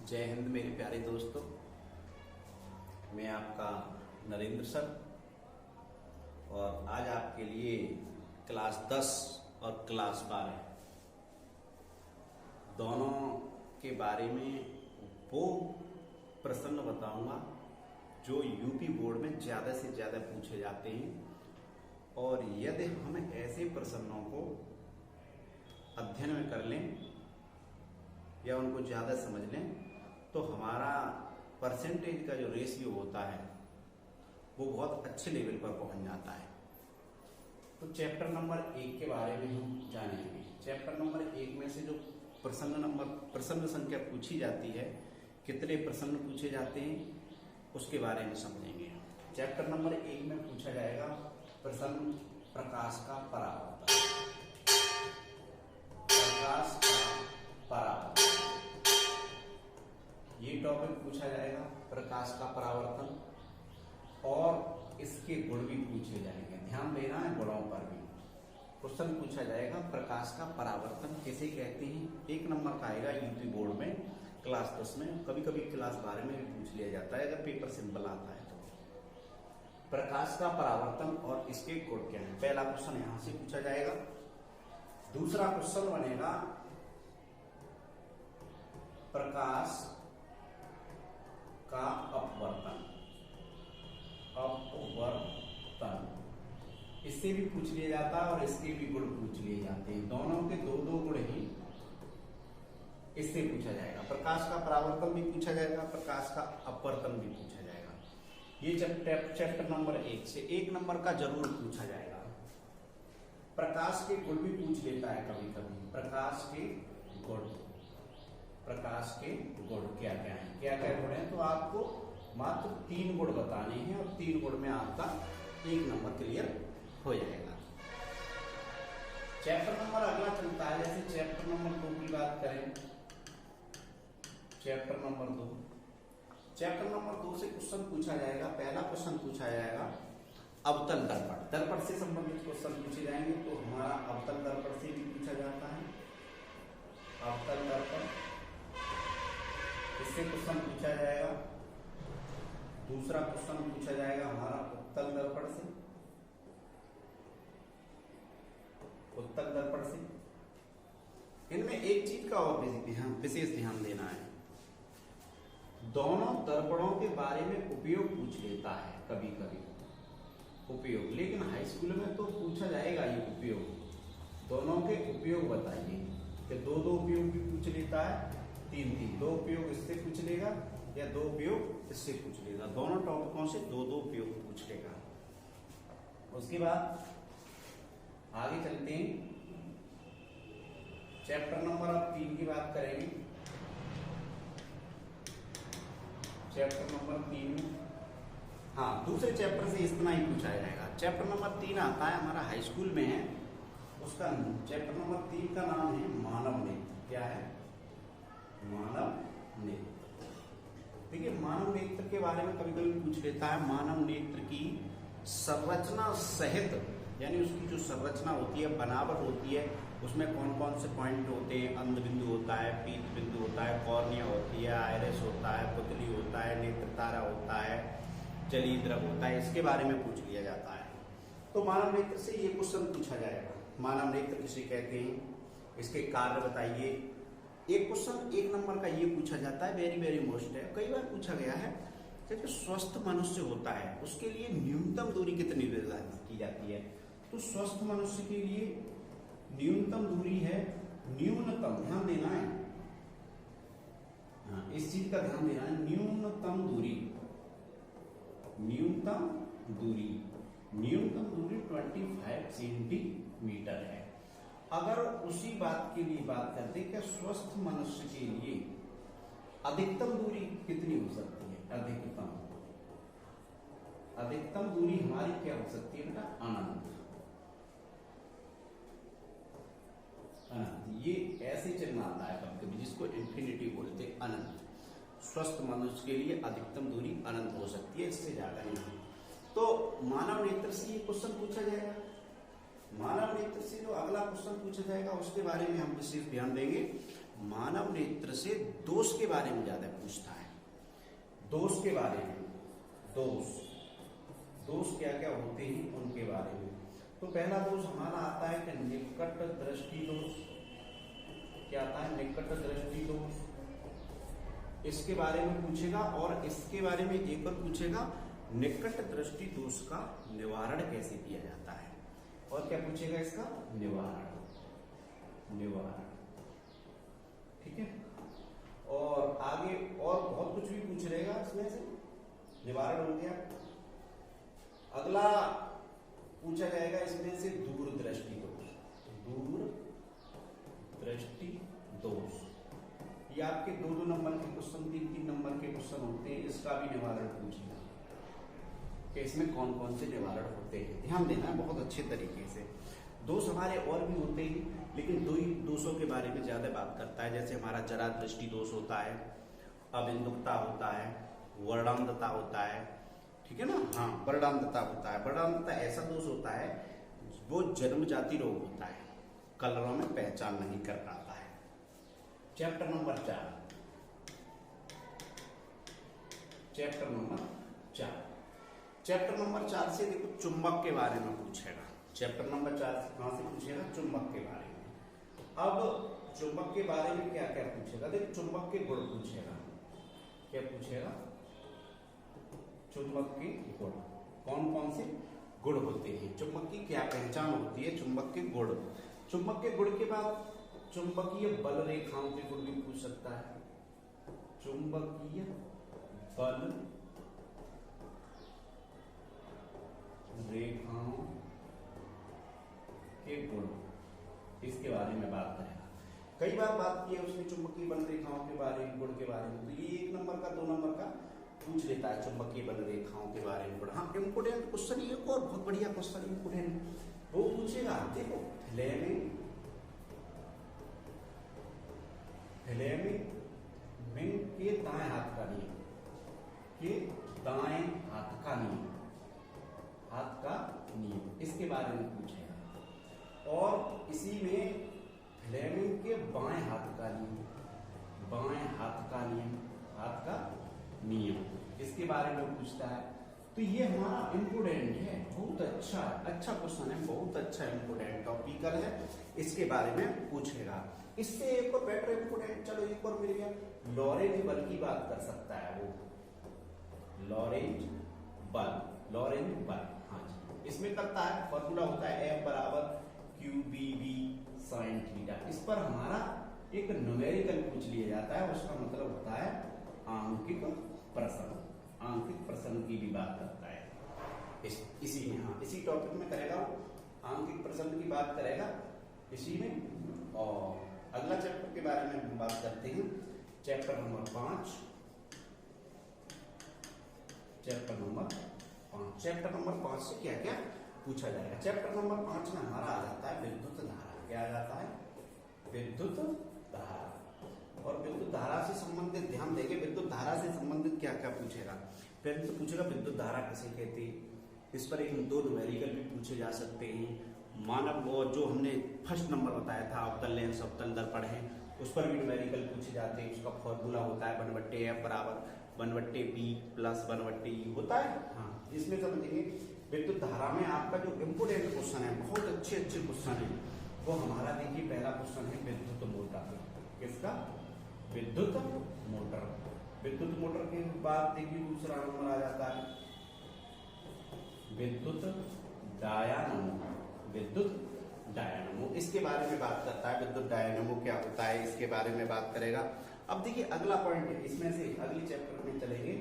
जय हिंद मेरे प्यारे दोस्तों। मैं आपका नरेंद्र सर और आज आपके लिए क्लास 10 और क्लास 12 दोनों के बारे में वो प्रश्न बताऊंगा जो यूपी बोर्ड में ज़्यादा से ज़्यादा पूछे जाते हैं। और यदि हम ऐसे प्रश्नों को अध्ययन में कर लें या उनको ज़्यादा समझ लें तो हमारा परसेंटेज का जो रेशियो होता है वो बहुत अच्छे लेवल पर पहुंच जाता है। तो चैप्टर नंबर 1 के बारे में हम जानेंगे। चैप्टर नंबर 1 में से जो प्रश्न संख्या पूछी जाती है, कितने प्रश्न पूछे जाते हैं उसके बारे में समझेंगे। चैप्टर नंबर 1 में पूछा जाएगा प्रश्न प्रकाश का परावर्तन। प्रकाश का परावर्तन ये टॉपिक पूछा जाएगा, प्रकाश का परावर्तन। और इसके गुण भी पूछे जाएंगे, ध्यान देना है गुणों पर भी। क्वेश्चन पूछा जाएगा प्रकाश का परावर्तन किसे कहते हैं। 1 नंबर का आएगा यूपी बोर्ड में क्लास 10 में, कभी कभी क्लास 12 में भी पूछ लिया जाता है अगर पेपर सिंपल आता है तो। प्रकाश का परावर्तन और इसके गुण क्या है, पहला क्वेश्चन यहां से पूछा जाएगा। दूसरा क्वेश्चन बनेगा प्रकाश का अपवर्तन। इससे भी पूछ लिया जाता है और इसके भी गुण पूछ लिए जाते हैं। दोनों के दो गुण ही इससे पूछा जाएगा। प्रकाश का परावर्तन भी पूछा जाएगा, प्रकाश का अपवर्तन भी पूछा जाएगा। ये चैप्टर नंबर 1 से 1 नंबर का जरूर पूछा जाएगा। प्रकाश के गुण भी पूछ लेता है कभी कभी। प्रकाश के गुण क्या क्या है, क्या क्या गुण है, तो आपको मात्र 3 गुण बताने हैं और 3 गुण में आपका 1 नंबर क्लियर हो जाएगा। चैप्टर नंबर अगला चलता है, जैसे चैप्टर नंबर 2 की बात करें। चैप्टर नंबर 2 से क्वेश्चन पूछा जाएगा। पहला क्वेश्चन पूछा जाएगा अवतल दर्पण। दर्पण से संबंधित क्वेश्चन पूछे जाएंगे। तो हमारा अवतल दर्पण से भी पूछा जाता है, अवतल दर्पण, इससे क्वेश्चन पूछा जाएगा। दूसरा क्वेश्चन पूछा जाएगा हमारा उत्तल दर्पण से, उत्तल दर्पण से। इनमें एक चीज का और विशेष ध्यान देना है, दोनों दर्पणों के बारे में उपयोग पूछ लेता है कभी कभी, उपयोग। लेकिन हाई स्कूल में तो पूछा जाएगा ये उपयोग, दोनों के उपयोग बताइए। कि 2 उपयोग भी पूछ लेता है, 3 2 उपयोग इससे पूछ लेगा या 2 उपयोग इससे पूछ लेगा। दोनों टॉपिकों से 2 उपयोग पूछ लेगा। उसके बाद आगे चलते हैं। चैप्टर नंबर 3 की बात करेंगे। चैप्टर नंबर 3 में दूसरे चैप्टर से इतना ही पूछा जाएगा। चैप्टर नंबर 3 आता है हमारा हाई स्कूल में है, उसका चैप्टर नंबर 3 का नाम है मानव नेत्र। क्या है? मानव नेत्र। देखिए, मानव नेत्र के बारे में कभी कभी पूछ लेता है। मानव नेत्र की संरचना सहित, यानी उसकी जो संरचना होती है, बनावट होती है, उसमें कौन कौन से पॉइंट होते हैं। अंध बिंदु होता है, पीत बिंदु होता है, कॉर्निया होती है, आयरिस होता है, पुतली होता है, नेत्र तारा होता है, जलीय द्रव होता है, इसके बारे में पूछ लिया जाता है। तो मानव नेत्र से ये क्वेश्चन पूछा जाएगा, मानव नेत्र किसे कहते हैं, इसके कार्य बताइए। एक क्वेश्चन 1 नंबर का ये पूछा जाता है, वेरी वेरी मोस्ट है, कई बार पूछा गया है। जब स्वस्थ मनुष्य होता है उसके लिए न्यूनतम दूरी कितनी निर्धारित की जाती है। तो स्वस्थ मनुष्य के लिए न्यूनतम दूरी है, न्यूनतम, ध्यान देना है, इस चीज का ध्यान देना है, न्यूनतम दूरी 25 सेंटीमीटर है। अगर उसी बात के लिए बात करते हैं कि स्वस्थ मनुष्य के लिए अधिकतम दूरी कितनी हो सकती है, अधिकतम दूरी हमारी क्या हो सकती है बेटा, अनंत। ये ऐसे चिन्ह आता है कभी कभी, जिसको इंफिनिटी बोलते हैं, अनंत। स्वस्थ मनुष्य के लिए अधिकतम दूरी अनंत हो सकती है, इससे ज्यादा नहीं। तो मानव नेत्र से ये क्वेश्चन पूछा जाएगा। मानव नेत्र से जो अगला क्वेश्चन पूछा जाएगा उसके बारे में हम विशेष ध्यान देंगे। मानव नेत्र से दोष के बारे में ज्यादा पूछता है। दोष के बारे में, दोष क्या क्या होते हैं उनके बारे में। तो पहला दोष हमारा आता है कि निकट दृष्टि दोष। क्या आता है? निकट दृष्टि दोष। इसके बारे में पूछेगा, और इसके बारे में एक और पूछेगा, निकट दृष्टि दोष का निवारण कैसे किया जाता है। और क्या पूछेगा? इसका निवारण। ठीक है। और आगे और बहुत कुछ भी पूछ रहेगा इसमें से। निवारण हो गया। अगला पूछा जाएगा इसमें से दूरदृष्टि दोष। दूरदृष्टि दोष ये आपके 2-2 नंबर के क्वेश्चन, 3-3 नंबर के क्वेश्चन होते हैं। इसका भी निवारण पूछेगा कि इसमें कौन कौन से निवारण होते हैं। ध्यान देना है बहुत अच्छे तरीके से। दोष हमारे और भी होते हैं, लेकिन 2 ही दोषों के बारे में ज्यादा बात करता है। जैसे हमारा जरा दृष्टि दोष होता है, अबिंदुकता होता है, वर्णांधता होता है। ठीक है ना? हाँ, वर्णांधता होता है। वर्णांधता ऐसा दोष होता है वो जन्मजाति रोग होता है, कलरों में पहचान नहीं कर पाता है। चैप्टर नंबर 4 चैप्टर नंबर 4 से देखो चुंबक के बारे में पूछेगा। चैप्टर नंबर 4 से कहां से पूछेगा? चुंबक के बारे में। अब चुंबक के बारे में क्या क्या पूछेगा? देखो चुंबक के गुण पूछेगा। क्या पूछेगा? चुंबक के गुण, कौन कौन से गुण होते हैं, चुंबक की क्या पहचान होती है, चुंबक के गुण। चुंबक के गुण के बाद चुंबकीय बल रेखाओं के गुण भी पूछ सकता है। चुंबकीय बल रेखाओं के गुण, इसके बारे में बात करेगा। कई बार बात की है उसने चुंबकीय बल रेखाओं के बारे में, गुण के बारे में। तो ये 1 नंबर का 2 नंबर का पूछ लेता है चुंबकीय बल रेखाओं के बारे में। हाँ, इम्पोर्टेंट क्वेश्चन ये और बहुत बढ़िया क्वेश्चन इम्पोर्टेंट वो पूछेगा। देखो फ्लेमिंग के दाएं हाथ का नियम, इसके बारे में पूछेगा। और इसी में फ्लेमिंग के बाएं हाथ का नियम, इसके बारे में पूछता है। तो ये हमारा इम्पोर्टेंट है, बहुत अच्छा क्वेश्चन है, बहुत अच्छा इम्पोर्टेंट टॉपिकल है। इसके बारे में पूछेगा। इससे एक और बेटर इम्पोर्टेंट, चलो एक और मिल गया, लॉरेंज बल की बात कर सकता है वो। लॉरेंज बल, हाँ जी। इसमें करता है, फॉर्मूला होता है F बराबर QBV sin थीटा। इस पर हमारा एक न्यूमेरिकल पूछ लिया जाता है, उसका मतलब होता है आंकिक प्रश्न की भी बात करता है। इसी में, हाँ, इसी टॉपिक में करेगा वो, आंकिक प्रश्न की बात करेगा इसी में। और अगला चैप्टर के बारे में हम बात करते हैं, चैप्टर नंबर 5। चैप्टर नंबर 5 से क्या क्या पूछा जाएगा। चैप्टर नंबर 5 में हमारा आ जाता है विद्युत धारा। क्या आ जाता है? विद्युत धारा। और विद्युत धारा से संबंधित ध्यान देंगे, विद्युत धारा से संबंधित क्या क्या पूछेगा। पहले तो पूछेगा विद्युत धारा किसे कहते हैं। इस पर 1-2 न्यूमेरिकल भी पूछे जा सकते हैं। मानव वो जो हमने फर्स्ट नंबर बताया था, अवतल लेंस अवतल दर्पण है, उस पर भी न्यूमेरिकल पूछे जाते हैं। उसका फॉर्मूला होता है 1/F बराबर 1/B प्लस 1/E होता है। हाँ, इसमें समझेंगे विद्युत धारा में आपका जो इम्पोर्टेंट क्वेश्चन है, बहुत अच्छे क्वेश्चन है वो हमारा। देखिए पहला क्वेश्चन है विद्युत मोटर। किसका? विद्युत मोटर के बाद देखिए दूसरा नंबर आ जाता है विद्युत डायनामो। इसके बारे में बात करता है, विद्युत डायनामो क्या होता है इसके बारे में बात करेगा। अब देखिए अगला पॉइंट है, इसमें से अगले चैप्टर में चलेंगे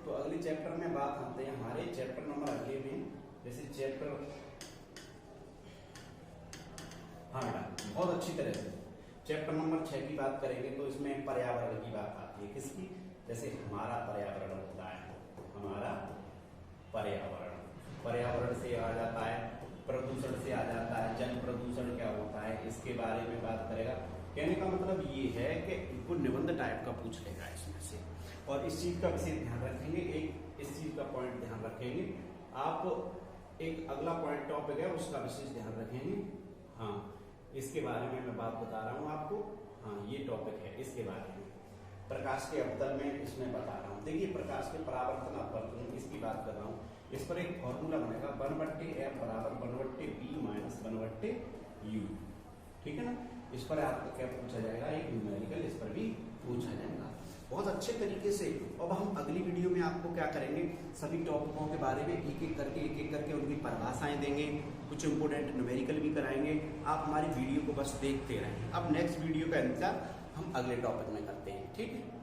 तो अगले चैप्टर में बात आते हैं हमारे चैप्टर नंबर अगले में, जैसे चैप्टर, हाँ बेटा बहुत अच्छी तरह से चैप्टर नंबर 6 की बात करेंगे तो इसमें पर्यावरण की बात आती है। किसकी? जैसे हमारा पर्यावरण होता है, हमारा पर्यावरण से आ जाता है, प्रदूषण से आ जाता है, जल प्रदूषण क्या होता है इसके बारे में बात करेगा। कहने का मतलब ये है कि इनको निबंध टाइप का पूछ लेगा इसमें से। और इस चीज का विशेष ध्यान रखेंगे, एक इस चीज का पॉइंट ध्यान रखेंगे आप। एक अगला पॉइंट टॉपिक है उसका विशेष ध्यान रखेंगे। हाँ, इसके बारे में मैं बात बता रहा हूँ आपको। हाँ ये टॉपिक है इसके बारे में, प्रकाश के अवतल में इसमें बता रहा हूँ। देखिए प्रकाश के परावर्तन अपवर्तन इसकी बात कर रहा हूँ। इस पर एक फॉर्मूला बनेगा 1/f बराबर 1/b माइनस 1/u, ठीक है ना। इस पर आपको क्या पूछा जाएगा, एक न्यूमेरिकल इस पर भी पूछा जाएगा बहुत अच्छे तरीके से। अब हम अगली वीडियो में आपको क्या करेंगे, सभी टॉपिकों के बारे में एक एक करके उनकी परिभाषाएं देंगे, कुछ इंपोर्टेंट न्यूमेरिकल भी कराएंगे। आप हमारी वीडियो को बस देखते रहें। अब नेक्स्ट वीडियो का इंतजार हम अगले टॉपिक में करते हैं, ठीक है।